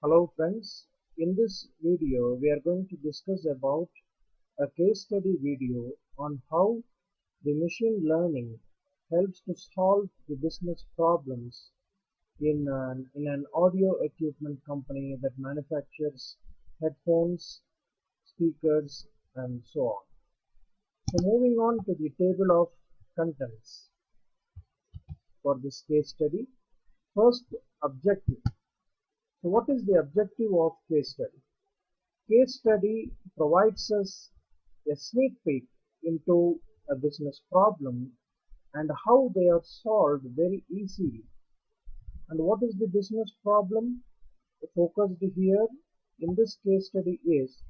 Hello friends, in this video we are going to discuss about a case study video on how the machine learning helps to solve the business problems in an audio equipment company that manufactures headphones, speakers and so on. So moving on to the table of contents for this case study. First, objective. So what is the objective of case study? Case study provides us a sneak peek into a business problem and how they are solved very easily. And what is the business problem focused here in this case study is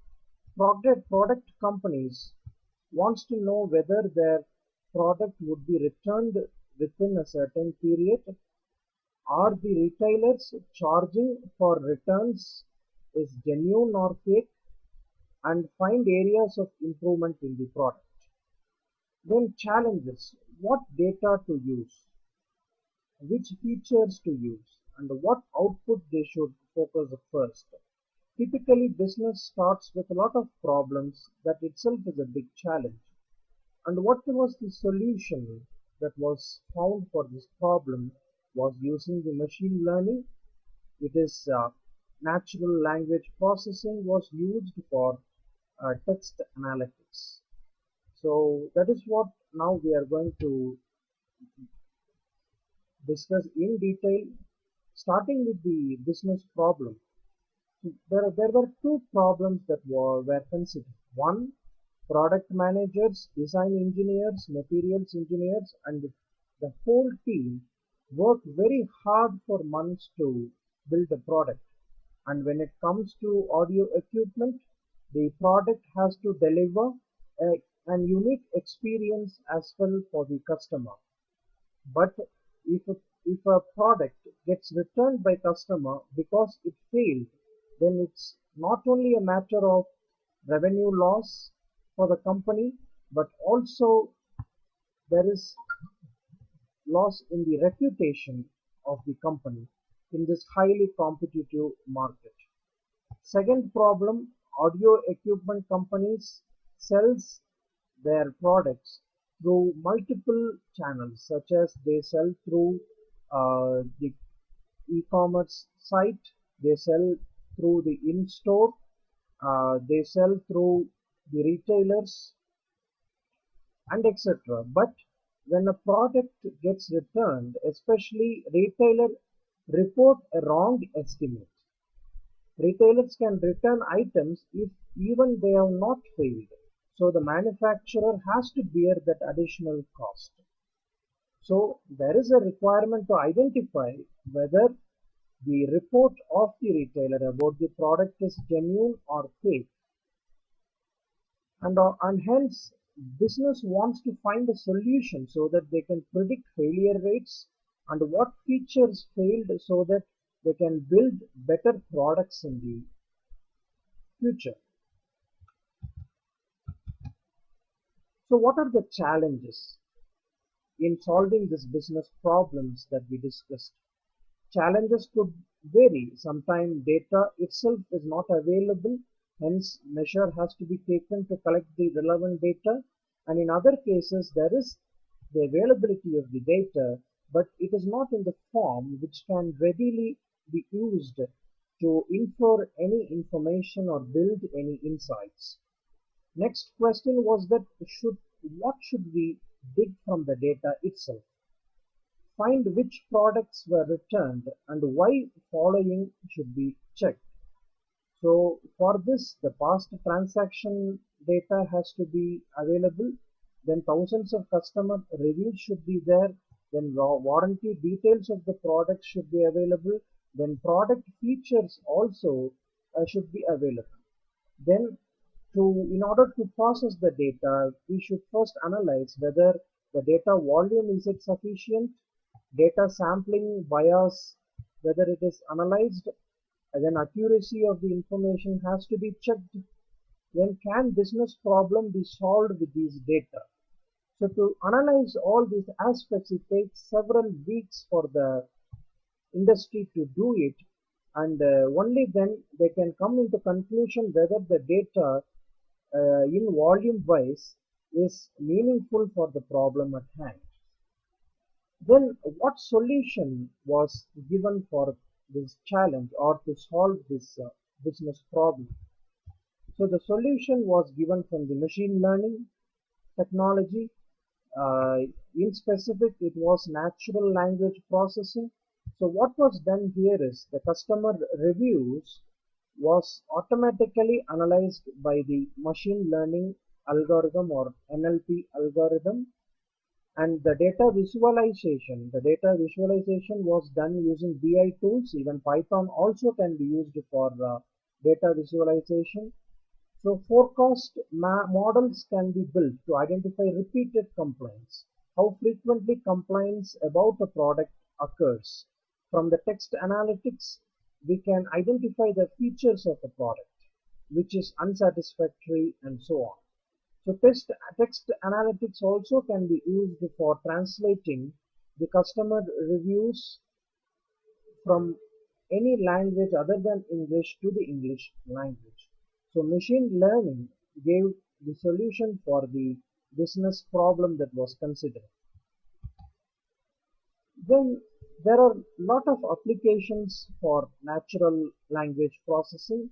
product companies wants to know whether their product would be returned within a certain period. Are the retailers charging for returns is genuine or fake, and find areas of improvement in the product. Then challenges: what data to use, which features to use, and what output they should focus on first. Typically, business starts with a lot of problems that itself is a big challenge. And what was the solution that was found for this problem was using the machine learning. It is natural language processing was used for text analytics. So that is what now we are going to discuss in detail, starting with the business problem. So there were two problems that were considered. One, product managers, design engineers, materials engineers, and the whole team worked very hard for months to build a product. And when it comes to audio equipment, the product has to deliver an unique experience as well for the customer. But if a product gets returned by customer because it failed, then it's not only a matter of revenue loss for the company, but also there is loss in the reputation of the company in this highly competitive market. Second problem, audio equipment companies sells their products through multiple channels, such as they sell through the e-commerce site, they sell through the in-store, they sell through the retailers and etc. But when a product gets returned, especially retailer report a wrong estimate. Retailers can return items if even they have not failed, so the manufacturer has to bear that additional cost. So there is a requirement to identify whether the report of the retailer about the product is genuine or fake, and hence business wants to find a solution so that they can predict failure rates and what features failed so that they can build better products in the future. So what are the challenges in solving this business problems that we discussed? Challenges could vary. Sometimes data itself is not available, hence measure has to be taken to collect the relevant data. And in other cases, there is the availability of the data, but it is not in the form which can readily be used to infer any information or build any insights. Next question was that what should we dig from the data itself? Find which products were returned and why following should be checked. So for this, the past transaction data has to be available. Then thousands of customer reviews should be there. Then warranty details of the product should be available. Then product features also should be available. Then in order to process the data, we should first analyze whether the data volume is it sufficient, data sampling bias, whether it is analyzed, and then accuracy of the information has to be checked. Then can business problem be solved with these data? So to analyze all these aspects, it takes several weeks for the industry to do it, and only then they can come into conclusion whether the data in volume wise is meaningful for the problem at hand. Then what solution was given for this challenge or to solve this business problem? So the solution was given from the machine learning technology. Uh, in specific, it was natural language processing. So what was done here is the customer reviews was automatically analyzed by the machine learning algorithm or NLP algorithm, and the data visualization was done using BI tools. Even Python also can be used for data visualization. So forecast models can be built to identify repeated complaints, how frequently complaints about a product occurs. From the text analytics, we can identify the features of the product, which is unsatisfactory, and so on. So text analytics also can be used for translating the customer reviews from any language other than English to the English language. So machine learning gave the solution for the business problem that was considered. Then there are a lot of applications for natural language processing.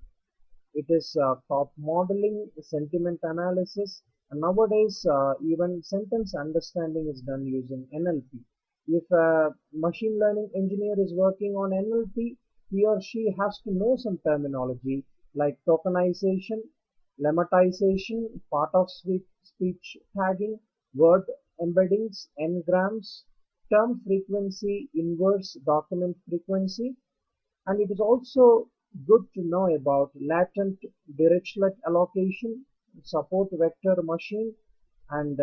It is top modeling, sentiment analysis, and nowadays even sentence understanding is done using NLP. If a machine learning engineer is working on NLP, he or she has to know some terminology like tokenization, lemmatization, part of speech tagging, word embeddings, n-grams, term frequency, inverse document frequency, and it is also good to know about latent dirichlet allocation, support vector machine, and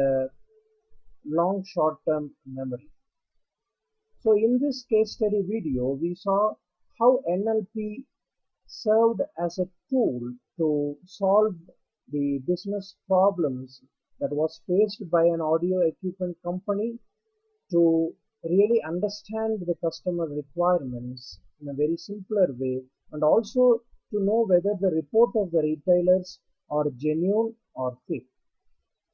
long short-term memory. So in this case study video, we saw how NLP served as a tool to solve the business problems that was faced by an audio equipment company to really understand the customer requirements in a very simpler way, and also to know whether the report of the retailers are genuine or fake.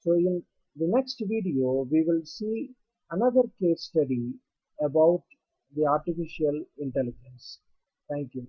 So in the next video, we will see another case study about the artificial intelligence. Thank you.